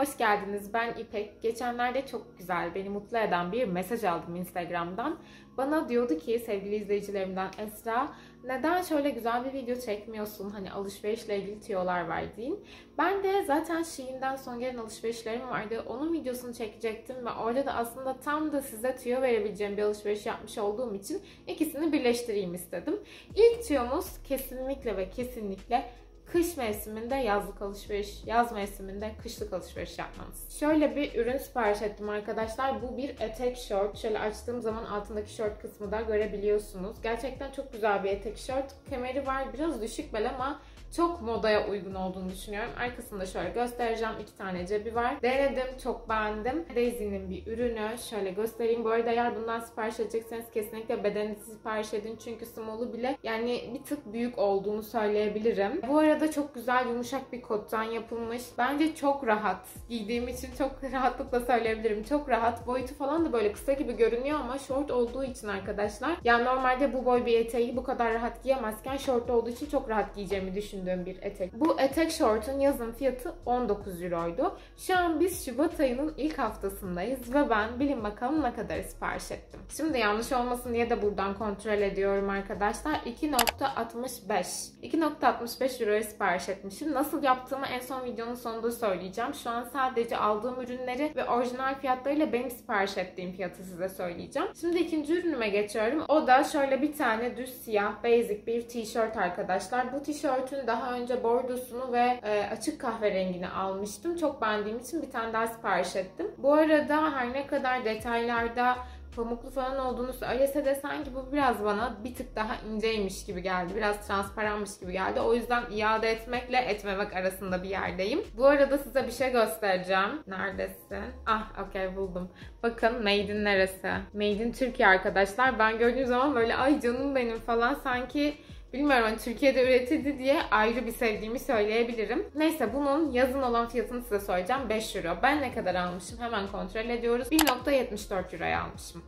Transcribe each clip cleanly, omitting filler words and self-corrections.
hoş geldiniz. Ben İpek. Geçenlerde çok güzel, beni mutlu eden bir mesaj aldım Instagram'dan. Bana diyordu ki sevgili izleyicilerimden Esra, neden şöyle güzel bir video çekmiyorsun? Hani alışverişle ilgili tüyolar verdiğin. Ben de zaten Shein'den son gelen alışverişlerim vardı. Onun videosunu çekecektim ve orada da aslında tam da size tüyo verebileceğim bir alışveriş yapmış olduğum için ikisini birleştireyim istedim. İlk tüyomuz kesinlikle ve kesinlikle kış mevsiminde yazlık alışveriş, yaz mevsiminde kışlık alışveriş yapmanız. Şöyle bir ürün sipariş ettim arkadaşlar. Bu bir etek şort. Şöyle açtığım zaman altındaki şort kısmı da görebiliyorsunuz. Gerçekten çok güzel bir etek şort. Kemeri var, biraz düşük bel ama çok modaya uygun olduğunu düşünüyorum. Arkasında şöyle göstereceğim. 2 tane cebi var. Denedim, çok beğendim. Daisy'nin bir ürünü. Şöyle göstereyim. Bu arada eğer bundan sipariş edecekseniz kesinlikle bedeninizi sipariş edin. Çünkü small'u bile yani bir tık büyük olduğunu söyleyebilirim. Bu arada çok güzel yumuşak bir kottan yapılmış. Bence çok rahat. Giydiğim için çok rahatlıkla söyleyebilirim. Çok rahat. Boyutu falan da böyle kısa gibi görünüyor ama şort olduğu için arkadaşlar. Yani normalde bu boy bir eteği bu kadar rahat giyemezken şort olduğu için çok rahat giyeceğimi düşündüğüm bir etek. Bu etek şortun yazın fiyatı 19 euroydu. Şu an biz Şubat ayının ilk haftasındayız ve ben bilin bakalım ne kadar sipariş ettim. Şimdi yanlış olmasın diye de buradan kontrol ediyorum arkadaşlar. 2.65 2.65 euroya sipariş etmişim. Nasıl yaptığımı en son videonun sonunda söyleyeceğim. Şu an sadece aldığım ürünleri ve orijinal fiyatlarıyla benim sipariş ettiğim fiyatı size söyleyeceğim. Şimdi ikinci ürünüme geçiyorum. O da şöyle bir tane düz siyah basic bir tişört arkadaşlar. Bu tişörtün daha önce bordosunu ve açık kahverengini almıştım. Çok beğendiğim için bir tane daha sipariş ettim. Bu arada her ne kadar detaylarda pamuklu falan olduğunu söylese de sanki bu biraz bana bir tık daha inceymiş gibi geldi. Biraz transparanmış gibi geldi. O yüzden iade etmekle etmemek arasında bir yerdeyim. Bu arada size bir şey göstereceğim. Neredesin? Ah, okey, buldum. Bakın Made in neresi? Made in Türkiye arkadaşlar. Ben gördüğüm zaman böyle ay canım benim falan sanki bilmiyorum, hani Türkiye'de üretildi diye ayrı bir sevdiğimi söyleyebilirim. Neyse, bunun yazın olan fiyatını size söyleyeceğim. 5 euro. Ben ne kadar almışım? Hemen kontrol ediyoruz. 1.74 euroya almışım.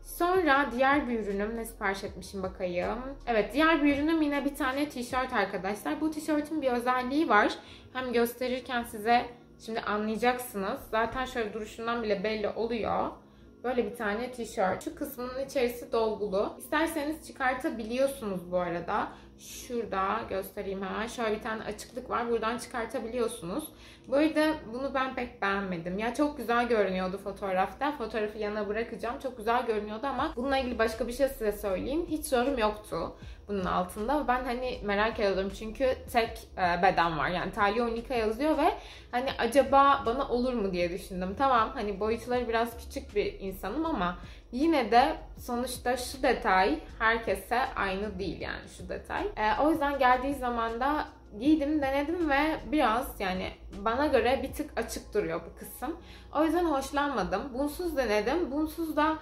Sonra diğer bir ürünüm, ne sipariş etmişim bakayım. Evet, diğer bir ürünüm yine bir tane tişört arkadaşlar. Bu tişörtün bir özelliği var. Hem gösterirken size şimdi anlayacaksınız. Zaten şöyle duruşundan bile belli oluyor. Böyle bir tane tişört. Şu kısmının içerisi dolgulu. İsterseniz çıkartabiliyorsunuz bu arada. Şurada göstereyim hemen. Şöyle bir tane açıklık var. Buradan çıkartabiliyorsunuz. Bu arada bunu ben pek beğenmedim. Ya çok güzel görünüyordu fotoğrafta. Fotoğrafı yana bırakacağım. Çok güzel görünüyordu ama bununla ilgili başka bir şey size söyleyeyim. Hiç yorum yoktu bunun altında. Ben hani merak ediyordum çünkü tek beden var. Yani Taille Unica yazıyor ve hani acaba bana olur mu diye düşündüm. Tamam, hani boyutları biraz küçük bir insanım ama yine de sonuçta şu detay herkese aynı değil, yani şu detay. O yüzden geldiği zaman da giydim, denedim ve biraz yani bana göre bir tık açık duruyor bu kısım. O yüzden hoşlanmadım. Bunsuz denedim. Bunsuz da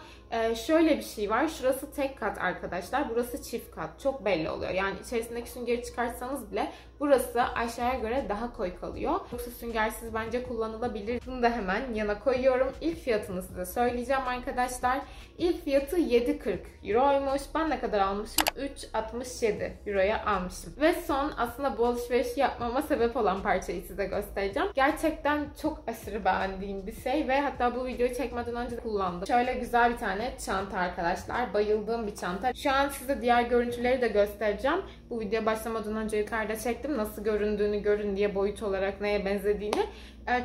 şöyle bir şey var. Şurası tek kat arkadaşlar. Burası çift kat. Çok belli oluyor. Yani içerisindeki süngeri çıkartsanız bile burası aşağıya göre daha koyu kalıyor. Yoksa süngersiz bence kullanılabilir. Bunu da hemen yana koyuyorum. İlk fiyatını size söyleyeceğim arkadaşlar. İlk fiyatı 7.40 euroymuş. Ben ne kadar almışım? 3.67 euroya almışım. Ve son, aslında bu alışverişi yapmama sebep olan parçayı size göstereceğim. Gerçekten çok aşırı beğendiğim bir şey ve hatta bu videoyu çekmeden önce de kullandım. Şöyle güzel bir tane çanta arkadaşlar. Bayıldığım bir çanta. Şu an size diğer görüntüleri de göstereceğim. Bu videoya başlamadan önce yukarıda çektim. Nasıl göründüğünü görün diye, boyut olarak neye benzediğini.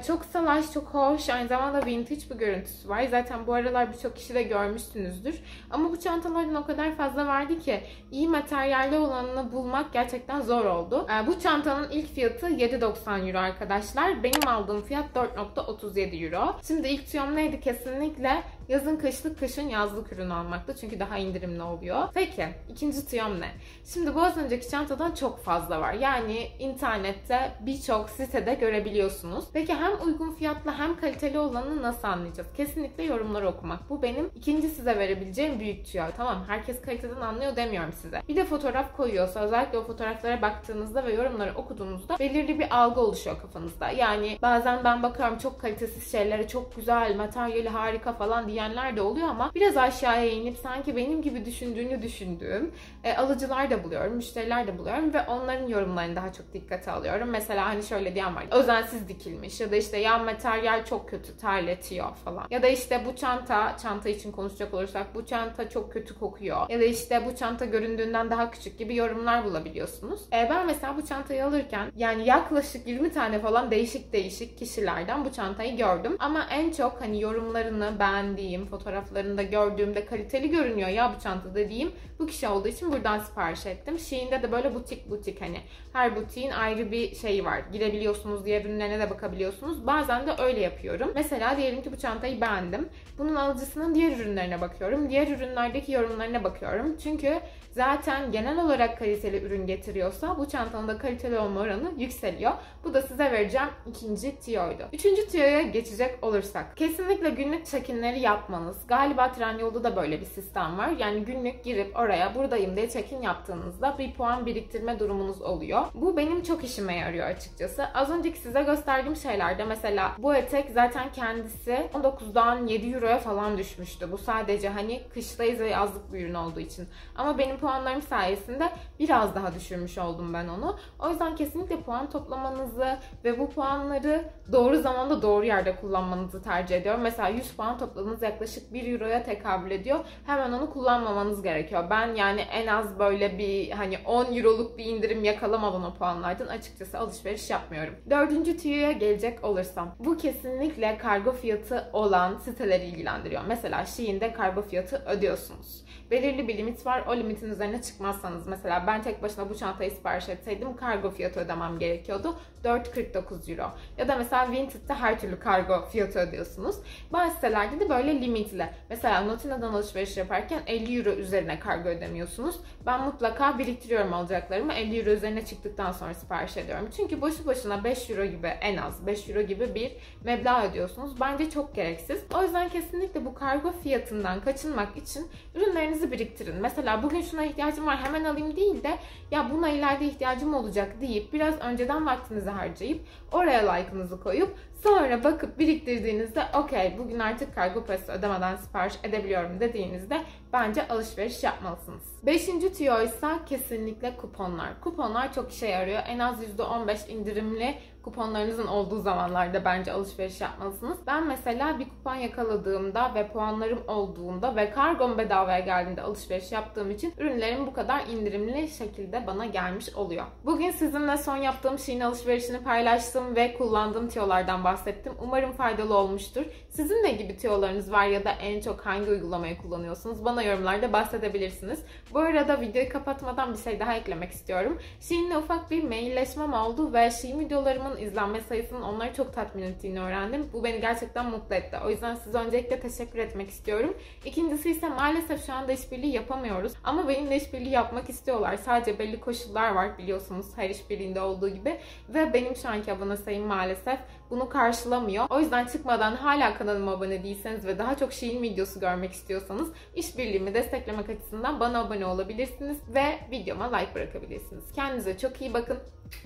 Çok salaş, çok hoş. Aynı zamanda vintage bir görüntüsü var. Zaten bu aralar birçok kişi de görmüşsünüzdür. Ama bu çantaların o kadar fazla vardı ki iyi materyalli olanını bulmak gerçekten zor oldu. Bu çantanın ilk fiyatı 7.90 euro arkadaşlar. Benim aldığım fiyat 4.37 euro. Şimdi ilk tüyom neydi? Kesinlikle yazın kışlık, kışın yazlık ürün almaktı. Çünkü daha indirimli oluyor. Peki, ikinci tüyom ne? Şimdi bu az önceki çantadan çok fazla var. Yani internette birçok sitede görebiliyorsunuz. Peki hem uygun fiyatlı hem kaliteli olanı nasıl anlayacağız? Kesinlikle yorumları okumak. Bu benim ikinci size verebileceğim büyük tüyo. Tamam, herkes kaliteden anlıyor demiyorum size. Bir de fotoğraf koyuyorsa, özellikle o fotoğraflara baktığınızda ve yorumları okuduğunuzda belirli bir algı oluşuyor kafanızda. Yani bazen ben bakıyorum çok kalitesiz şeylere, çok güzel, materyali harika falan diye diyenler de oluyor ama biraz aşağıya inip sanki benim gibi düşündüğüm alıcılar da buluyorum, müşteriler de buluyorum ve onların yorumlarını daha çok dikkate alıyorum. Mesela hani şöyle diyen var, özensiz dikilmiş ya da işte ya materyal çok kötü, terletiyor falan. Ya da işte bu çanta için konuşacak olursak bu çanta çok kötü kokuyor. Ya da işte bu çanta göründüğünden daha küçük gibi yorumlar bulabiliyorsunuz. Ben mesela bu çantayı alırken yani yaklaşık 20 tane falan değişik kişilerden bu çantayı gördüm. Ama en çok hani yorumlarını beğendiğim, fotoğraflarında gördüğümde kaliteli görünüyor ya bu çanta dediğim bu kişi olduğu için buradan sipariş ettim. Shein'de de böyle butik hani her butiğin ayrı bir şeyi var. Girebiliyorsunuz, diğer ürünlerine de bakabiliyorsunuz. Bazen de öyle yapıyorum. Mesela diyelim ki bu çantayı beğendim. Bunun alıcısının diğer ürünlerine bakıyorum. Diğer ürünlerdeki yorumlarına bakıyorum. Çünkü zaten genel olarak kaliteli ürün getiriyorsa bu çantanın da kaliteli olma oranı yükseliyor. Bu da size vereceğim ikinci tiyoydu. Üçüncü tiyoya geçecek olursak. Kesinlikle günlük check-in'leri yapmanız. Galiba Trendyol'da da böyle bir sistem var. Yani günlük girip oraya buradayım diye check-in yaptığınızda bir puan biriktirme durumunuz oluyor. Bu benim çok işime yarıyor açıkçası. Az önceki size gösterdiğim şeylerde mesela bu etek zaten kendisi 19'dan 7 euroya falan düşmüştü. Bu sadece hani kıştayız ve yazlık bir ürün olduğu için. Ama benim puanlarım sayesinde biraz daha düşürmüş oldum ben onu. O yüzden kesinlikle puan toplamanızı ve bu puanları doğru zamanda doğru yerde kullanmanızı tercih ediyorum. Mesela 100 puan topladığınız yaklaşık 1 euroya tekabül ediyor. Hemen onu kullanmamanız gerekiyor. Ben yani en az böyle bir hani 10 euroluk bir indirim yakalamadan o puanlardan açıkçası alışveriş yapmıyorum. Dördüncü tüyoya gelecek olursam. Bu kesinlikle kargo fiyatı olan siteleri ilgilendiriyor. Mesela Shein'de kargo fiyatı ödüyorsunuz. Belirli bir limit var. O limitin üzerine çıkmazsanız mesela ben tek başına bu çantayı sipariş etseydim kargo fiyatı ödemem gerekiyordu. 4,49 euro. Ya da mesela Vinted'de her türlü kargo fiyatı ödüyorsunuz. Bazı sitelerde de böyle limitli. Mesela Notina'dan alışveriş yaparken 50 euro üzerine kargo ödemiyorsunuz. Ben mutlaka biriktiriyorum alacaklarımı. 50 euro üzerine çıktıktan sonra sipariş ediyorum. Çünkü boşu boşuna 5 euro gibi en az 5 euro gibi bir meblağ ödüyorsunuz. Bence çok gereksiz. O yüzden kesinlikle bu kargo fiyatından kaçınmak için ürünlerinizi biriktirin. Mesela bugün şuna ihtiyacım var hemen alayım değil de ya buna ileride ihtiyacım olacak deyip biraz önceden vaktinizi harcayıp oraya like'ınızı koyup sonra bakıp biriktirdiğinizde okey bugün artık kargo parası ödemeden sipariş edebiliyorum dediğinizde bence alışveriş yapmalısınız. Beşinci tüyo ise kesinlikle kuponlar. Kuponlar çok işe yarıyor. En az %15 indirimli kuponlarınızın olduğu zamanlarda bence alışveriş yapmalısınız. Ben mesela bir kupon yakaladığımda ve puanlarım olduğunda ve kargom bedavaya geldiğinde alışveriş yaptığım için ürünlerim bu kadar indirimli şekilde bana gelmiş oluyor. Bugün sizinle son yaptığım Shein alışverişini paylaştım ve kullandığım tiyolardan bahsettim. Umarım faydalı olmuştur. Sizin ne gibi tiyolarınız var ya da en çok hangi uygulamayı kullanıyorsunuz? Bana yorumlarda bahsedebilirsiniz. Bu arada videoyu kapatmadan bir şey daha eklemek istiyorum. Shein'le ufak bir mailleşmem oldu ve Shein videolarımın izlenme sayısının onları çok tatmin ettiğini öğrendim. Bu beni gerçekten mutlu etti. O yüzden size öncelikle teşekkür etmek istiyorum. İkincisi ise maalesef şu anda işbirliği yapamıyoruz. Ama benimle işbirliği yapmak istiyorlar. Sadece belli koşullar var biliyorsunuz her işbirliğinde olduğu gibi. Ve benim şu anki abone sayım maalesef bunu karşılamıyor. O yüzden çıkmadan hala kanalıma abone değilseniz ve daha çok Shein videosu görmek istiyorsanız işbirliğimi desteklemek açısından bana abone olabilirsiniz ve videoma like bırakabilirsiniz. Kendinize çok iyi bakın.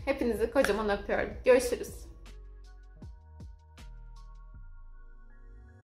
Hepinizi kocaman öpüyorum. Görüşürüz.